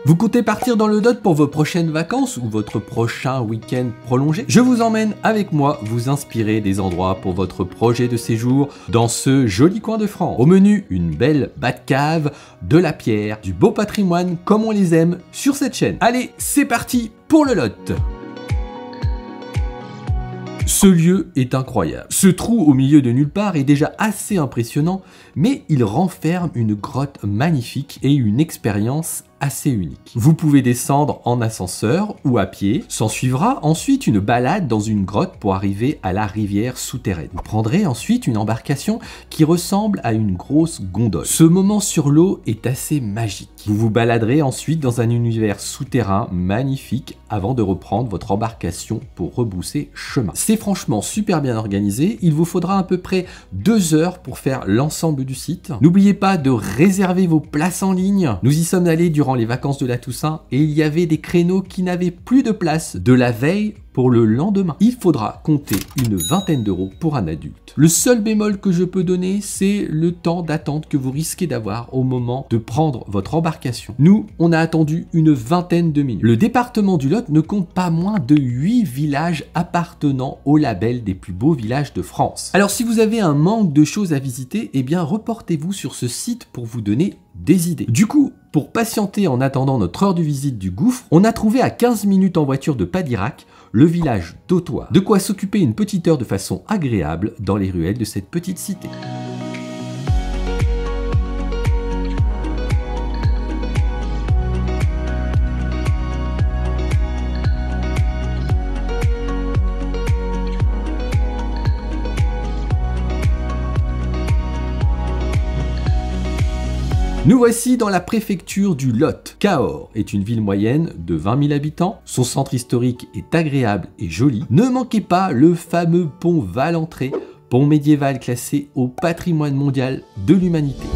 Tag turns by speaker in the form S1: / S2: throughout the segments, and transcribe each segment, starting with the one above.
S1: Vous comptez partir dans le Lot pour vos prochaines vacances ou votre prochain week-end prolongé? Je vous emmène avec moi vous inspirer des endroits pour votre projet de séjour dans ce joli coin de France. Au menu, une belle Batcave, de la pierre, du beau patrimoine comme on les aime sur cette chaîne. Allez, c'est parti pour le Lot! Ce lieu est incroyable. Ce trou au milieu de nulle part est déjà assez impressionnant, mais il renferme une grotte magnifique et une expérience assez unique. Vous pouvez descendre en ascenseur ou à pied. S'en suivra ensuite une balade dans une grotte pour arriver à la rivière souterraine. Vous prendrez ensuite une embarcation qui ressemble à une grosse gondole. Ce moment sur l'eau est assez magique. Vous vous baladerez ensuite dans un univers souterrain magnifique avant de reprendre votre embarcation pour rebrousser chemin. C'est franchement super bien organisé. Il vous faudra à peu près 2 heures pour faire l'ensemble du site. N'oubliez pas de réserver vos places en ligne. Nous y sommes allés durant les vacances de la Toussaint et il y avait des créneaux qui n'avaient plus de place de la veille pour le lendemain. Il faudra compter une vingtaine d'euros pour un adulte. Le seul bémol que je peux donner, c'est le temps d'attente que vous risquez d'avoir au moment de prendre votre embarcation. Nous, on a attendu une vingtaine de minutes. Le département du Lot ne compte pas moins de 8 villages appartenant au label des plus beaux villages de France. Alors si vous avez un manque de choses à visiter, eh bien reportez-vous sur ce site pour vous donner des idées. Du coup, pour patienter en attendant notre heure de visite du gouffre, on a trouvé à 15 minutes en voiture de Padirac le village d'Autois. De quoi s'occuper une petite heure de façon agréable dans les ruelles de cette petite cité. Nous voici dans la préfecture du Lot. Cahors est une ville moyenne de 20 000 habitants. Son centre historique est agréable et joli. Ne manquez pas le fameux pont Valentré, pont médiéval classé au patrimoine mondial de l'humanité.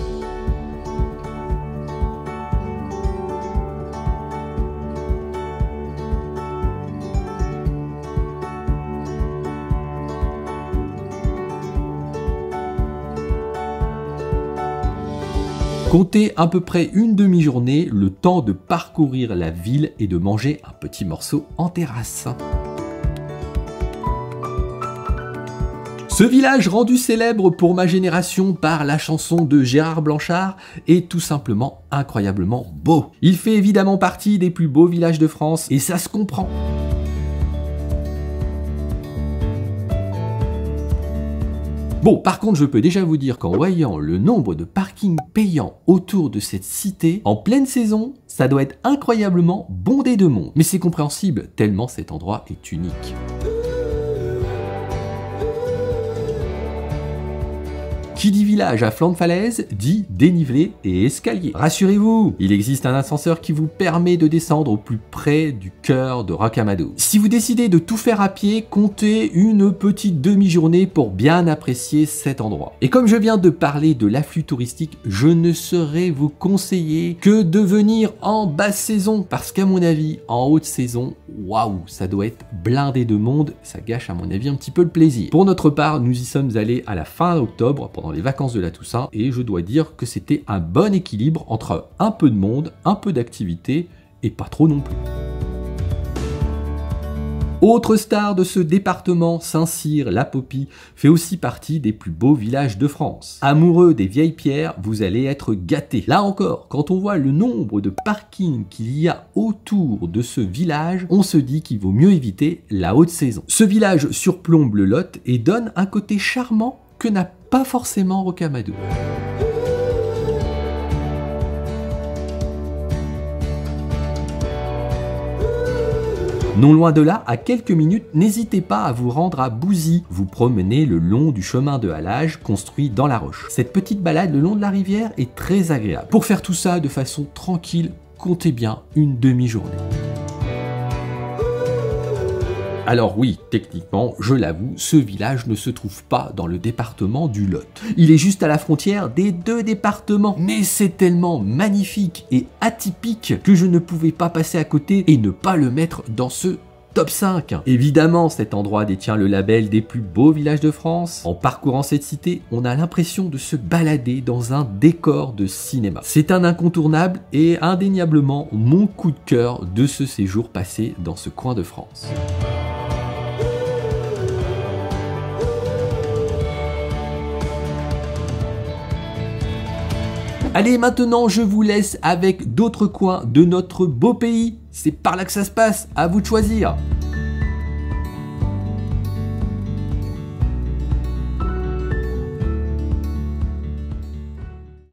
S1: Comptez à peu près une demi-journée, le temps de parcourir la ville et de manger un petit morceau en terrasse. Ce village rendu célèbre pour ma génération par la chanson de Gérard Blanchard est tout simplement incroyablement beau. Il fait évidemment partie des plus beaux villages de France et ça se comprend. Bon, par contre, je peux déjà vous dire qu'en voyant le nombre de parkings payants autour de cette cité, en pleine saison, ça doit être incroyablement bondé de monde. Mais c'est compréhensible, tellement cet endroit est unique. Qui dit village à flanc de falaise, dit dénivelé et escalier. Rassurez-vous, il existe un ascenseur qui vous permet de descendre au plus près du cœur de Rocamadour. Si vous décidez de tout faire à pied, comptez une petite demi-journée pour bien apprécier cet endroit. Et comme je viens de parler de l'afflux touristique, je ne saurais vous conseiller que de venir en basse saison, parce qu'à mon avis, en haute saison, waouh, ça doit être blindé de monde, ça gâche à mon avis un petit peu le plaisir. Pour notre part, nous y sommes allés à la fin octobre, pendant les vacances de la Toussaint, et je dois dire que c'était un bon équilibre entre un peu de monde, un peu d'activité, et pas trop non plus. Autre star de ce département, Saint-Cyr-la-Popie fait aussi partie des plus beaux villages de France. Amoureux des vieilles pierres, vous allez être gâtés. Là encore, quand on voit le nombre de parkings qu'il y a autour de ce village, on se dit qu'il vaut mieux éviter la haute saison. Ce village surplombe le Lot et donne un côté charmant que n'a pas forcément Rocamadour. Non loin de là, à quelques minutes, n'hésitez pas à vous rendre à Bouzy. Vous promenez le long du chemin de halage construit dans la roche. Cette petite balade le long de la rivière est très agréable. Pour faire tout ça de façon tranquille, comptez bien une demi-journée. Alors oui, techniquement, je l'avoue, ce village ne se trouve pas dans le département du Lot. Il est juste à la frontière des 2 départements. Mais c'est tellement magnifique et atypique que je ne pouvais pas passer à côté et ne pas le mettre dans ce top 5. Évidemment, cet endroit détient le label des plus beaux villages de France. En parcourant cette cité, on a l'impression de se balader dans un décor de cinéma. C'est un incontournable et indéniablement mon coup de cœur de ce séjour passé dans ce coin de France. Allez, maintenant je vous laisse avec d'autres coins de notre beau pays. C'est par là que ça se passe, à vous de choisir.